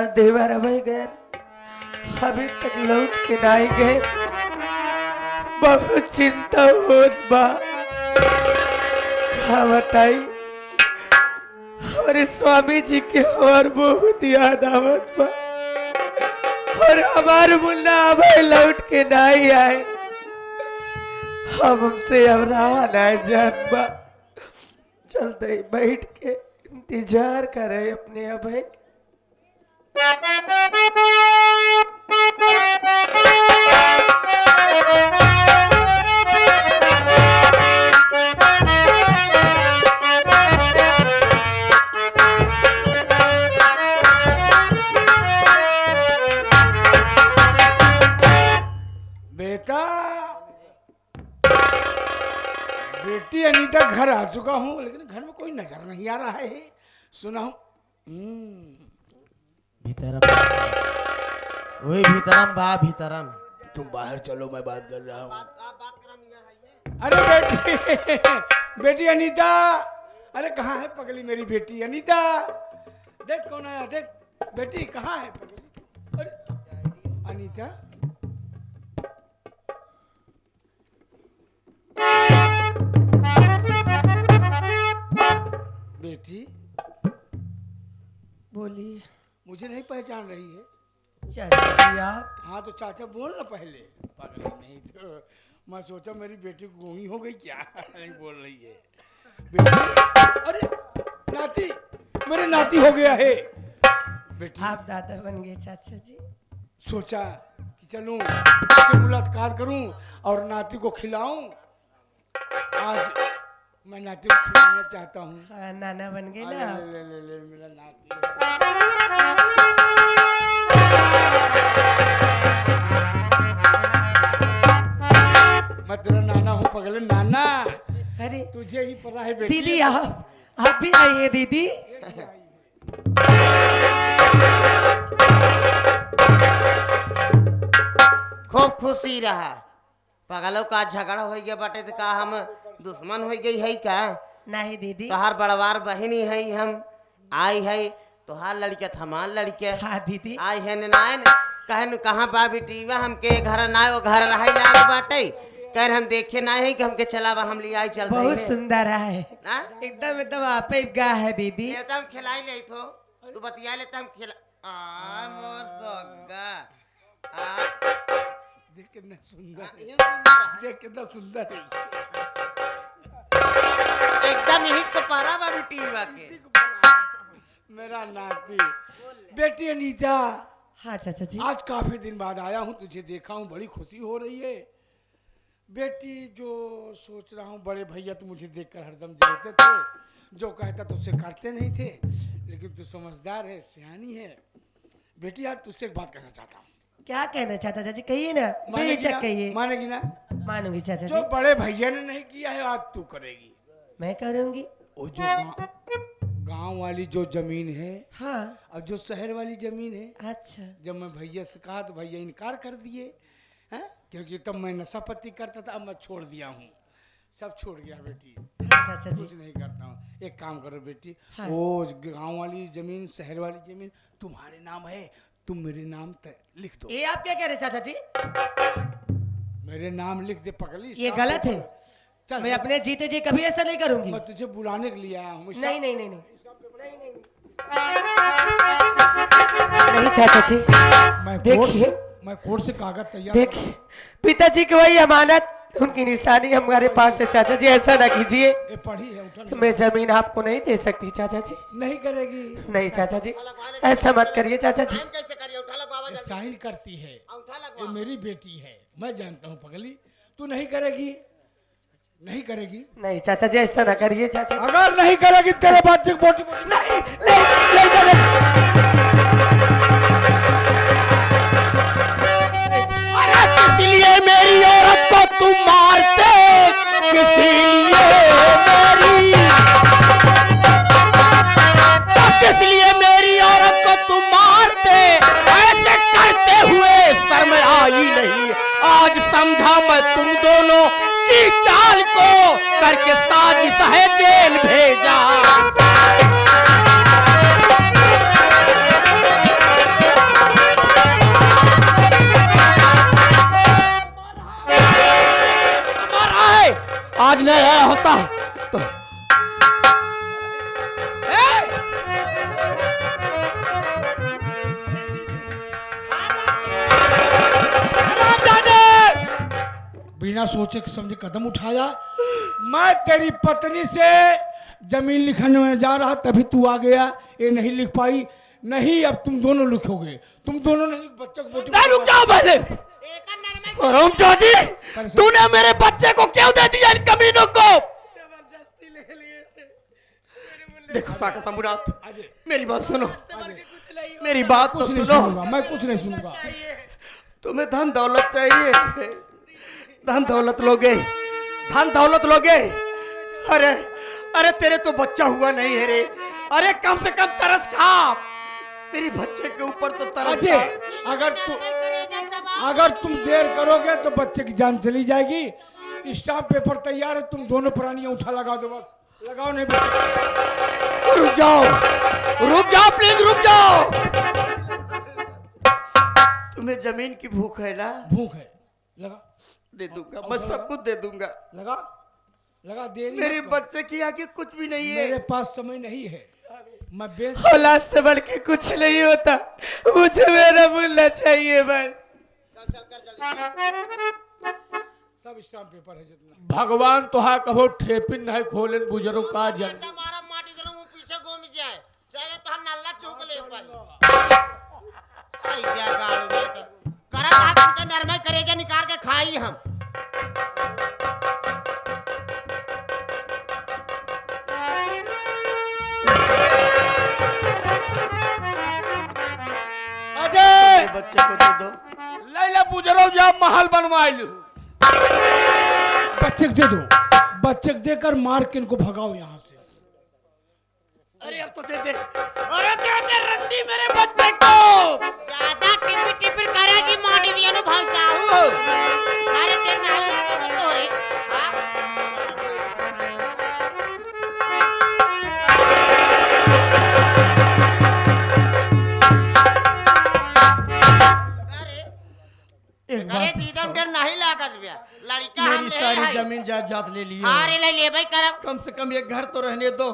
हमार देवर अभय गए, अभी तक लौट के नहीं गए। बहुत चिंता होत बा। हाँ बताई, हमारे स्वामी जी के और बहुत याद आवत बा, और हमारे मुन्ना अभय लौट के नहीं आए। हम हमसे अब रहा नहीं जात बा। चलते बैठ के इंतजार करे अपने अभय। बेटा, बेटी अनीता घर आ चुका हूँ, लेकिन घर में कोई नजर नहीं आ रहा है। सुना हूँ भीतरम, वही भीतरम बा भीतरम। तुम बाहर चलो, मैं बात कर रहा हूँ। अरे बेटी, बेटी अनीता, अरे कहाँ है पगली मेरी बेटी अनीता? देख कौन आया, देख बेटी कहाँ है पगली? अरे अनीता, बेटी बोलिए। मुझे नहीं पहचान रही है? चाचा जी आप? हाँ तो चाचा बोल ना पहले। पागल नहीं तो मैं सोचा मेरी बेटी गूंगी हो गई क्या, नहीं बोल रही है बेटी। अरे नाती, मेरे नाती हो गया है बेटी। आप दादा बन गए चाचा जी। सोचा कि चलूं उससे मुलाकात करूं और नाती को खिलाऊं। आज मैं नाती को खिलाना चाहता हूँ। हाँ, नाना बन गए ले, ना। ले, ले, ले, मेरा नाती। मैं तेरा नाना हूँ पगले, नाना। अरे तुझे ही पता है बेटी। दीदी आप भी आइए दीदी। खूब खुशी रहा। पगलों का झगड़ा हो गया बाटे तो का हम दुश्मन हो गई है का? नहीं दीदी। तोहार बड़वार बहनी है, हम आई है तोहार लड़के हमार लड़के। हाँ दीदी। आई है नायन कहन कहाँ बा बेटीवा, हमके घर ना वो घर रह लाग बाटे। कह हम देखे ना है कि हमके चलावा, हम ले आई चलते बहुत सुंदर है ना? एकदम एकदम आप ही गा है दीदी। एकदम खिलाई ले थो, तू बतिया लेता हम खिला। आ मोर सोगा देख कितना सुंदर है, एकदम देख कितना सुंदर है। यही तो पारा बा बेटीवा के। मेरा नाती बेटी अनीता। हाँ चाचा जी। आज काफी दिन बाद आया हूँ, तुझे देखा हूँ, बड़ी खुशी हो रही है बेटी। जो सोच रहा हूँ, बड़े भैया तो मुझे देखकर हरदम जलते थे, जो कहता तो उससे करते नहीं थे, लेकिन तू समझदार है, सियानी है बेटी। आज तुझसे एक बात कहना चाहता हूँ। क्या कहना चाहता चाचा? कहिए ना, बेहिचक कहिए। मानेगी ना? मानूंगी चाचा जी। जो बड़े भैया ने नहीं किया है आज तू करेगी। मैं करूंगी। वो जो गांव वाली जो जमीन है, हाँ। और जो शहर वाली जमीन है, अच्छा। जब मैं भैया से कहा तो भैया इनकार कर दिए हैं, क्योंकि तब मैं नशा पत्ती करता था, अब मैं छोड़ दिया हूँ, सब छोड़ गया बेटी। हाँ चाचा जी। कुछ नहीं करता हूँ। एक काम करो बेटी, हाँ। वो गांव वाली जमीन शहर वाली जमीन तुम्हारे नाम है, तुम मेरे नाम लिख दो। ये आप क्या कह रहे चाचा जी? मेरे नाम लिख दे पगली। ये गलत है। चल, मैं अपने जीते जी कभी ऐसा नहीं करूंगी। मैं तुझे बुलाने के लिए आया हूँ। नहीं नहीं नहीं नहीं नहीं चाचा जी। मैं कोर्ट से कागज तैयार। देखिए पिताजी की वही अमानत, उनकी निशानी हमारे पास है चाचा जी, ऐसा ना कीजिए। ये पढ़ी है, उठा मैं जमीन आपको नहीं दे सकती चाचा जी। नहीं करेगी। नहीं चाचा जी, ऐसा मत करिए चाचा जी। कैसे करिए? उठा लगवावा ये जल्दी। साइन करती है, उठा ये लगवा। मेरी बेटी है, मैं जानता हूँ पगली। तू नहीं करेगी? नहीं करेगी? नहीं चाचा जी, ऐसा ना करिए चाचा जी। अगर नहीं करेगी तेरे बच्चे को बोटी नहीं नहीं नहीं चाचा जी। किस लिए मेरी औरत को तुम मारते? किस लिए मेरी औरत को तुम मारते? ऐसे करते हुए शर्म आई नहीं। आज समझा मैं तुम दोनों की चाल को, करके साजिश है जेल भेजा। बिना सोचे समझे कदम उठाया। मैं तेरी पत्नी से जमीन लिखने में जा रहा, तभी तू आ गया। ये नहीं लिख पाई, नहीं अब तुम दोनों लिखोगे, तुम दोनों नहीं, बच्चे को नहीं, रुक जाओ पहले। हरामजादी, तूने मेरे बच्चे को क्यों दे दिया इन कमीनों को? जबरदस्ती ले लिए। देखो साका शंभूनाथ, मेरी बात सुनो, कुछ नहीं हो। मेरी बात कुछ तो नहीं सुनो। सुनूंगा, मैं कुछ नहीं सुनूंगा। तुम्हें धन दौलत चाहिए, धन दौलत लोगे, धन दौलत लोगे। अरे अरे तेरे तो बच्चा हुआ नहीं है रे। अरे कम से कम तरस खा, मेरे बच्चे के ऊपर तो तरस अजय, खा। अगर तुम देर करोगे तो बच्चे की जान चली जाएगी। स्टाम्प पेपर तैयार है, तुम दोनों प्राणियां उठा लगा दो, बस लगाओ। नहीं रुक जाओ, रुक जाओ प्लीज, रुक जाओ। तुम्हें जमीन की भूख है ना? भूख है, लगा दे दूंगा, मैं सब कुछ दे दूंगा। लगा लगा, देरी मेरे मत कर। बच्चे की आगे कुछ भी नहीं है। मेरे पास समय नहीं है, मैं बेच औलाद से बढ़ के कुछ नहीं होता, मुझे मेरा मुल्ला चाहिए बस। सब स्टाम्प पेपर है जितना। भगवान तो है कभो ठेपिन नहीं खोलन बुजुर्ग का जन। हमारा माटी जलो वो पीछे घूम जाए चाहे तो हम नल्ला चौक ले पाई। आई क्या गाड़ी में तो करा था तुमके नरमाई करेजा निकाल के खाई हम। अजय, बच्चे को दे दो। लैला बुजुर्ग जा महल बनवाइल। बच्चे को दे दो, बच्चे को देकर मार के इनको भगाओ यहाँ से। अरे अब तो दे दे, अरे दे दे रंडी मेरे बच्चे को। ज्यादा टिपी टिपी करेगी माटी दिया नो भाई साहब। अरे देर में है तो रे एक अरे बात दीदम डर नहीं लागत बिया लड़का हम मेरी ले सारी आई। जमीन जायदाद ले लियो। अरे ले भाई करब कम से कम एक घर तो रहने दो,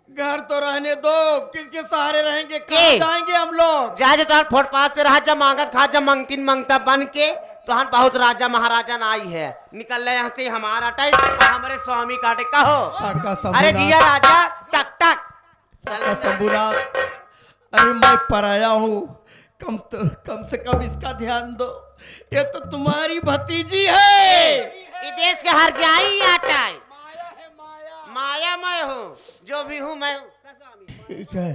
घर तो रहने दो। किसके सहारे रहेंगे, कहाँ के? जाएंगे हम लोग? जाजे तो फुटपाथ पे रहा जब मांगत खा जब मंगतीन मंगता बन के तो हम बहुत राजा महाराजा न आई है। निकल ले यहाँ से हमारा टाइम हमारे स्वामी काटे कहो। साका अरे जिया राजा टक टक साका शंभूनाथ, अरे मैं पराया हूँ, कम से कम इसका ध्यान दो। ये तो तुम्हारी भतीजी है। ये देश के हर जाई आता है। माया मैं हूँ, जो भी हूँ मैं ठीक है,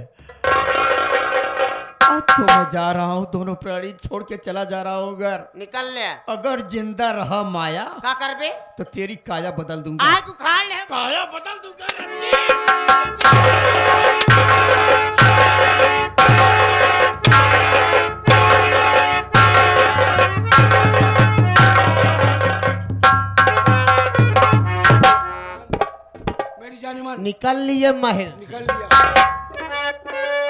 अब तो मैं जा रहा हूँ, दोनों प्राणी छोड़ के चला जा रहा हूँ घर। निकल ले। अगर जिंदा रहा माया का करबे? तो तेरी काया बदल दूंगा। आग उखाड़ ले। काया बदल दूंगा। मेरी जाने मान निकल लिए महल। निकल लिया।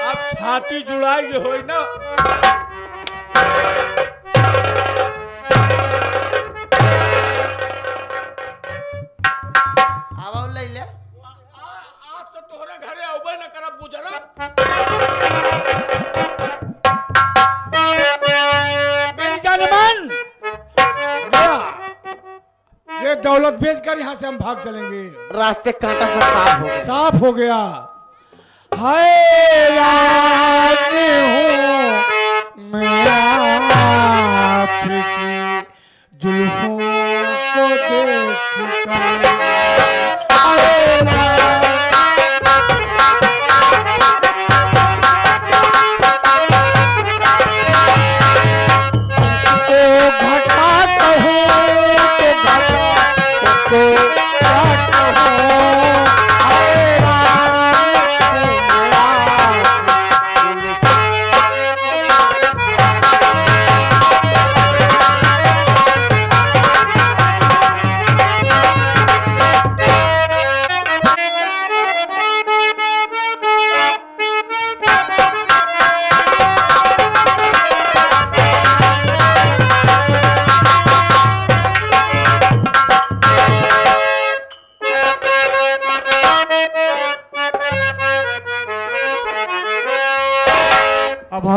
अब छाती जुड़ाई होई ना। अब ले ले। आज से तोहरे घरे अबे न करब बुजुर्ग। मेरी जाने मान गया। ये दौलत बेच कर यहाँ से हम भाग चलेंगे। रास्ते कांटा सा साफ हो गया। साफ हो गया। हाय रानी हूँ मैं आपकी जुल्फों को देख कर। हाय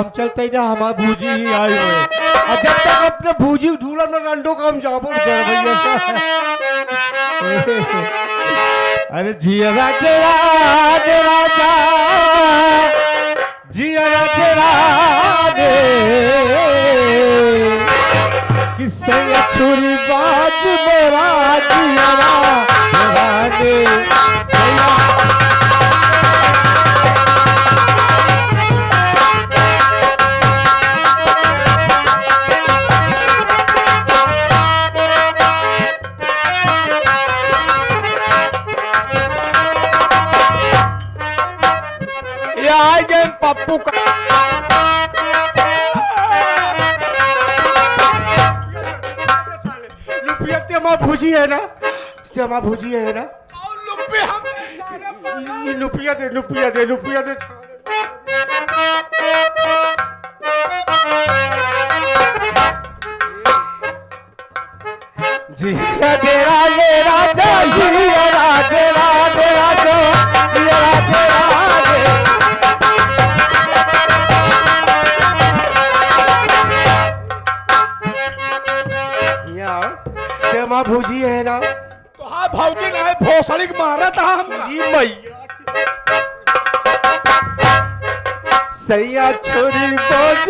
हम चलते ना हमारे भूजी ही आए हुए और जब तक अपने भूजी ढूंढा ना रंडो का हम जाबो भैया सा अरे जिया तेरा तेरा जा जिया तेरा दे किस्से छुरी बाज मेरा जिया तेरा दे पप्पू का लुपिया तेमा भूजी है ना तेमा भूजी है ना ये लुपिया दे जिया तेरा ले राजा जिया तेरा तेरा जो जिया तेरा तेमा भूजी है ना तो हाँ भौजी ना है भोसड़ी के मारा था हम जी मैया सैया छोरी बोझ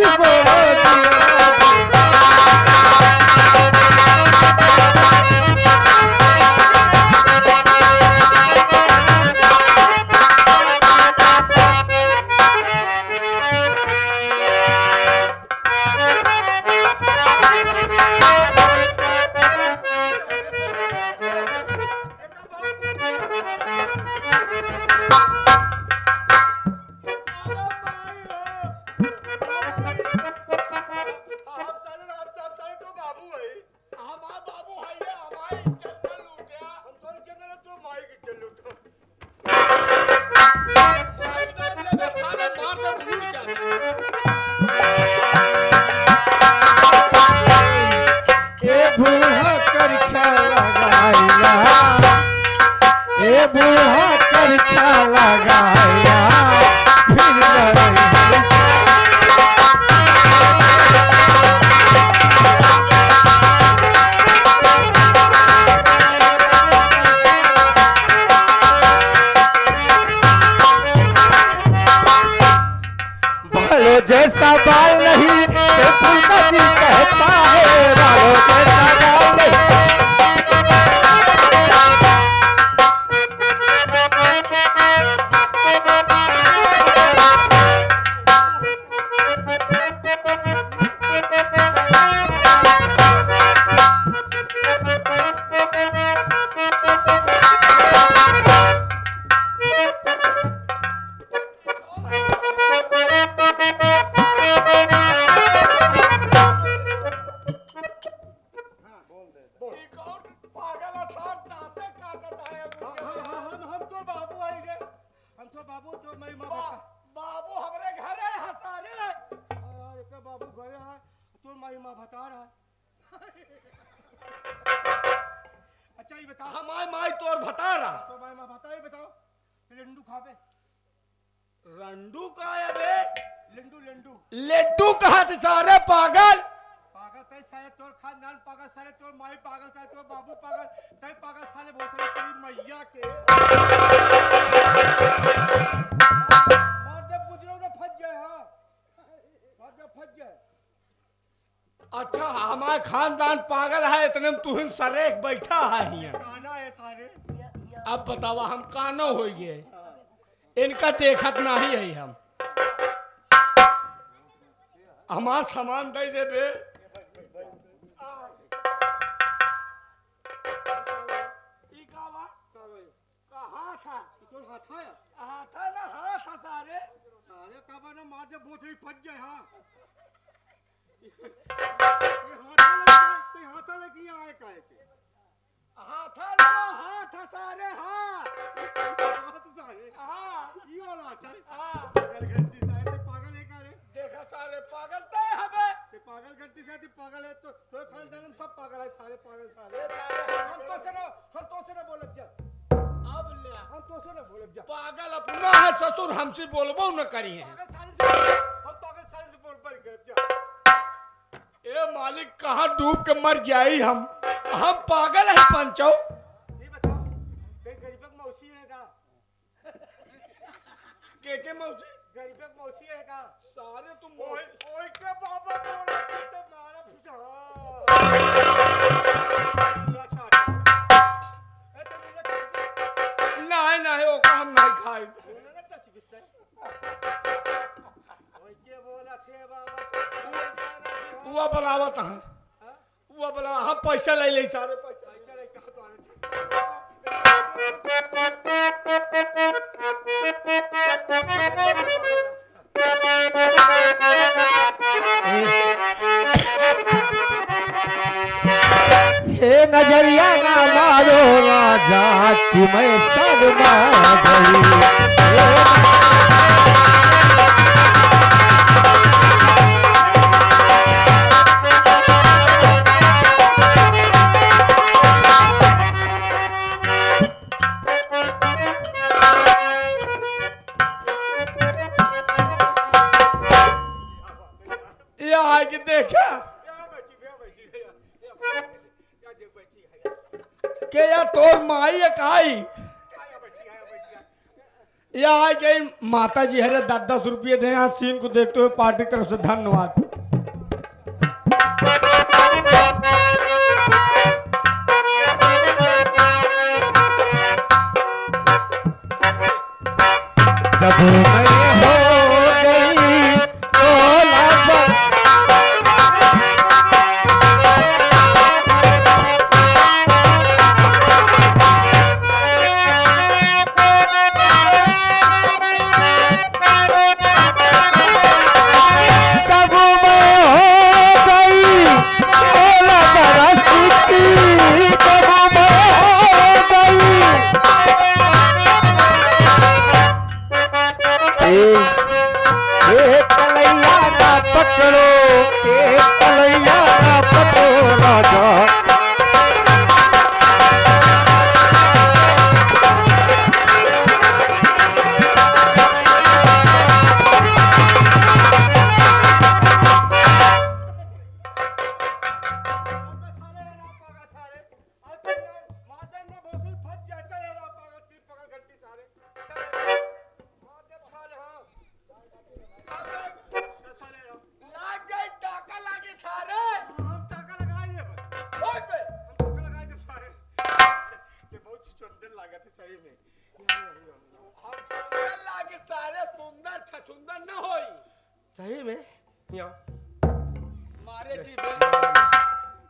बूढ़ा कर लगाया बालों जैसा बाल नहीं तो फूलका जी कहता है बालों जैसा बाल नहीं अच्छा ये बताओ हमारे माई तो और बता रहा तो माई माँ बताओ ये बताओ लड्डू खावे रंडू का है बे लड्डू लड्डू लड्डू कहा थे सारे पागल पागल कई सारे तोर खानदान पागल सारे तोर माई पागल का तोर बाबू पागल कई पागल सारे बहुत सारे तेरी मैया के बाद जब गुजरो ना फंस जाए हां बाद जब फंस जाए अच्छा हमारे खानदान पागल है इतने में तू सरेख बैठा है यहाँ गाना है सारे अब बतावा हम कानो हो गए इनका देखत नहीं है हम हमारा सामान दे दे बे कहाँ था हाथा ना हाथ सारे सारे काबा ना मार जब बहुत ही फंस जाए हां हाथा लेके आए काहे के हाथा ना हाथ सारे हाँ हाथ सारे हाँ ये वाला हाथा हाँ पागल घंटी सारे ते पागल है कारे देखा सारे पागल ते हबे ते पागल घंटी सारे पागल है तो खानदान में सब पागल है सारे पागल सारे हम तो से ना बोलत जा अब ले हम तो से ना बोलत जा पागल अपना है ससुर हमसे बोलबो न करी है पागल सारे से हम पागल सारे से मालिक कहाँ डूब के मर जाए हम पागल है पंचो। ये बताओ कहीं गरीबक मौसी है का? के मौसी गरीबक मौसी है का? सारे तुम ओए ओए के बाबा बोला तो मारा फुसा। मुल्ला छाटा ए तो मुल्ला छाटा नहीं वो का हम नहीं खाए। बोला ना टच बिस्तर ओए के बोला थे बाबा वो बुलावत है वो बुला हम पैसा ले ले सारे पैसा पैसा ले कहा तो हे नजरिया ना मारो राजा कि मैं शर्मा गई। ये आगे देखा के या तोर माई काई या आगे माता जी हरे 10-10 रुपये दे यहाँ सीन को देखते हुए पार्टी की तरफ से धन्यवाद। जब मैं हो गई 16 जब मैं हो गई 16 बरस की जब मैं हो गई एक कलैया ना पकड़ो एक कलैया ना पकड़ो राजा। लाग जाए टाका लागे सारे हम टाका लगाए होय बे। हम टाका लगाए जब सारे ये बहुत सुंदर लगा थे सही में। हम सुंदर लागे सारे सुंदर छछुंदर न होई सही में यहाँ मारे जी बे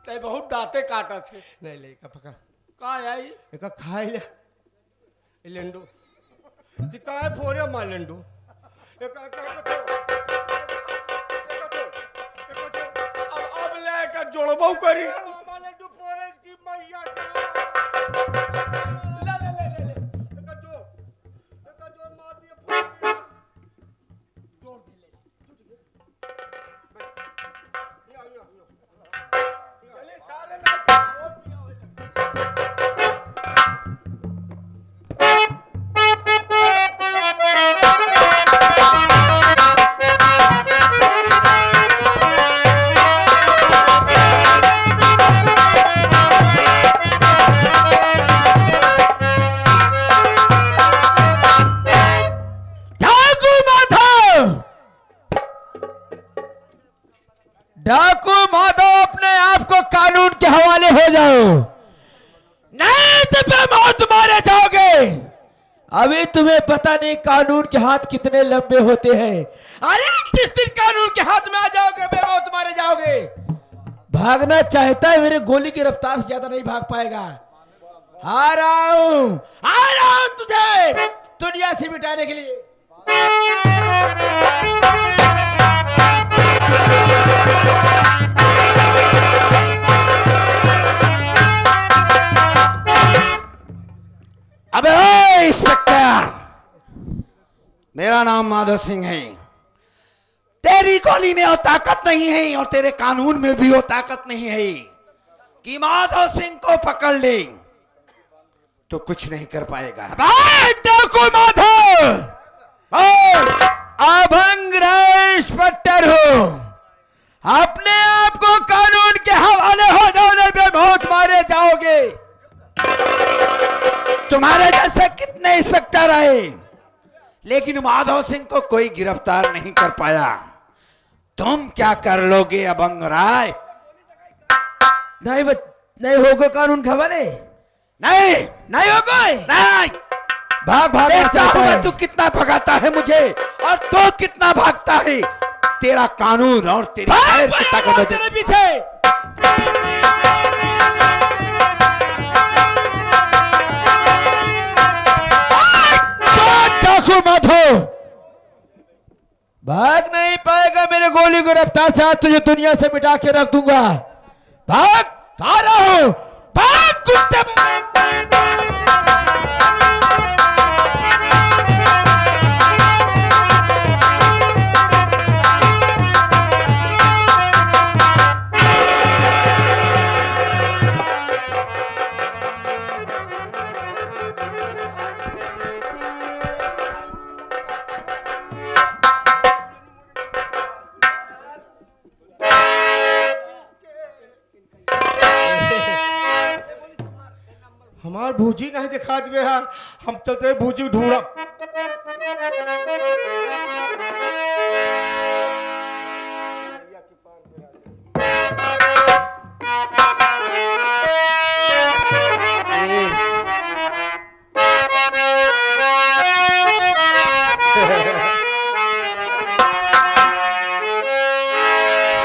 ते बहुत दांते काटा थे नहीं ले का पकड़ का आई एक खाए ले लेंडू दिखाए फोड़े मार लेंडू एक अब लेकर जोड़बो करी मामा लेंडू फोड़े की मैया ले ले ले ले ले एक जो मार दिया फोड़ दिया जोड़ दे ले चले सारे ना और पिया हो जाए। डाकू माधव अपने आप को कानून के हवाले हो जाओ नहीं तो बेमौत मारे जाओगे। अभी तुम्हें पता नहीं कानून के हाथ कितने लंबे होते हैं। अरे किस दिन कानून के हाथ में आ जाओगे बेमौत मारे जाओगे। भागना चाहता है मेरे गोली की रफ्तार से ज्यादा नहीं भाग पाएगा। आ रहा हूं तुझे दुनिया से मिटाने के लिए। अबे इंस्पेक्टर, मेरा नाम माधव सिंह है। तेरी गोली में वो ताकत नहीं है और तेरे कानून में भी वो ताकत नहीं है कि माधव सिंह को पकड़ ले तो कुछ नहीं कर पाएगा। डाकू माधव अभंग इंस्पेक्टर हो, अपने आप को कानून ढूंढते रहे, लेकिन माधव सिंह को कोई गिरफ्तार नहीं कर पाया। तुम क्या कर लोगे अभंग राय? नहीं होगा कानून का बने, नहीं नहीं होगा। नहीं, भाग भाग देखता हूं मैं तू कितना भगाता है मुझे और तू कितना भागता है। तेरा कानून और तेरी पैर की ताकत तेरे पीछे। डाकू माधव, भाग नहीं पाएगा मेरे गोली को रफ्तार से, आज तुझे दुनिया से मिटा के रख दूंगा। भाग, आ रहा हूं, भाग कुत्ते। हमार भूजी नहीं दिखा दे यार, हम चलते भूजी ढूंढा।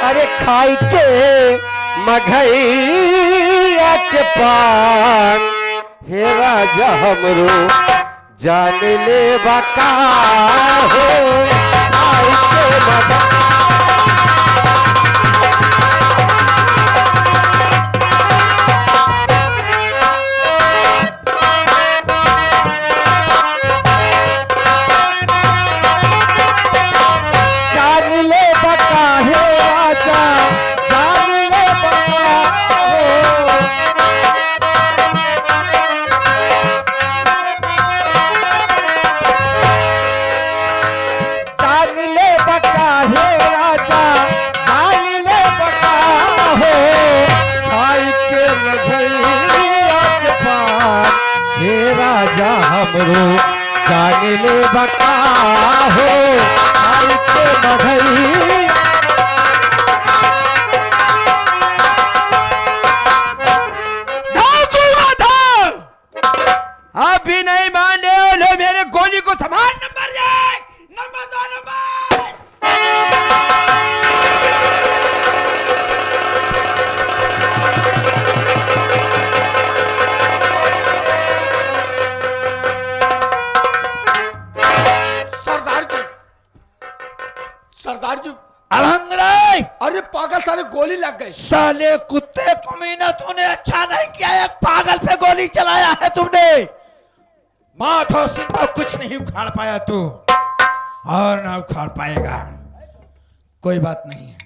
अरे खाई के मघैया के पान, हे राजा हमरो जान ले बका हो। खाई के मघैया हमरो जान ले बका हो। खाई के मघैया आप भी नहीं माने लो मेरे गोली को समान। Number 1, number 2, number. सरदार जी, अभंग राय, अरे पागल, सारे गोली लग गए। साले कुत्ते कमीने, तूने अच्छा नहीं किया, एक पागल पे गोली चलाया है तुमने। माधव सिंह को कुछ नहीं उखाड़ पाया तू, और ना उखाड़ पाएगा। कोई बात नहीं है,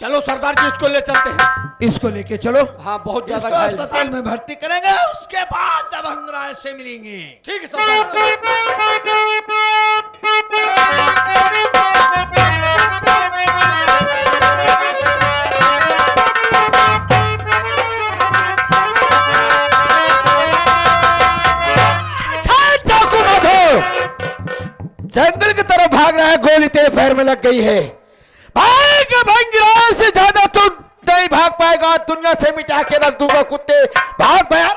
चलो सरदार जी, इसको ले चलते हैं। इसको लेके चलो। हाँ, बहुत ज्यादा इसको घायल है। अस्पताल में भर्ती करेंगे, उसके बाद अभंग राय से मिलेंगे। ठीक है सरदार। जंगल की तरफ भाग रहा है, गोली तेरे पैर में लग गई है। भाग अभंग राय, से ज्यादा तू नहीं भाग पाएगा, दुनिया से मिटा के रख दूंगा कुत्ते। भाग भैया।